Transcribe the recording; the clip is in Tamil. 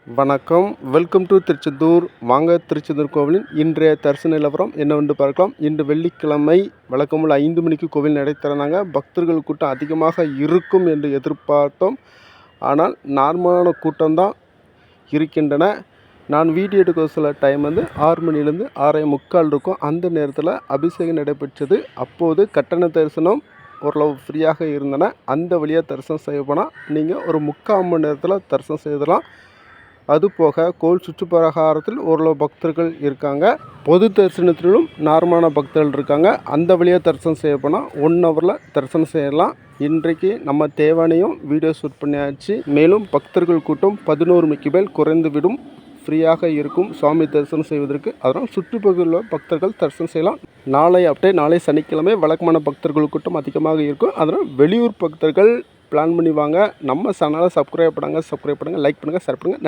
வணக்கம், வெல்கம் டு திருச்செந்தூர். வாங்க திருச்செந்தூர் கோவிலின் இன்றைய தரிசன நிலவரம் என்னவென்று பார்க்கலாம். இன்று வெள்ளிக்கிழமை வழக்கமுள்ள 5 மணிக்கு கோவில் நடை திறந்தாங்க. பக்தர்கள் கூட்டம் அதிகமாக இருக்கும் என்று எதிர்பார்த்தோம். ஆனால் நார்மலான கூட்டம்தான் இருக்கின்றன. நான் வீடியோ எடுக்க சில டைம் 6 மணிலேருந்து 6:45 இருக்கும். அந்த நேரத்தில் அபிஷேகம் நடைபெற்றது. அப்போது கட்டண தரிசனம் ஓரளவு ஃப்ரீயாக இருந்தன. அந்த வழியாக தரிசனம் செய்ய போனால் நீங்கள் ஒரு 3/4 மணி நேரத்தில் தரிசனம் செய்தலாம். அதுபோக கோவில் சுற்றுப்பிரகாரத்தில் ஓரளவு பக்தர்கள் இருக்காங்க. பொது தரிசனத்திலும் நார்மலான பக்தர்கள் இருக்காங்க. அந்த வழியாக தரிசனம் செய்ய போனால் 1 ஹவரில் தரிசனம் செய்யலாம். இன்றைக்கு நம்ம தேவானையும் வீடியோ ஷூட் பண்ணியாச்சு. மேலும் பக்தர்கள் கூட்டம் 11 மணிக்கு மேல் குறைந்து விடும். ஃப்ரீயாக இருக்கும் சுவாமி தரிசனம் செய்வதற்கு. அதனால் சுற்றுப்பகுதியில் பக்தர்கள் தரிசனம் செய்யலாம். நாளை சனிக்கிழமை வழக்கமான பக்தர்கள் கூட்டம் அதிகமாக இருக்கும். அதனால் வெளியூர் பக்தர்கள் பிளான் பண்ணி வாங்க. நம்ம சேனலை சப்ஸ்கிரைப் பண்ணுங்கள், லைக் பண்ணுங்கள், ஷேர் பண்ணுங்கள்.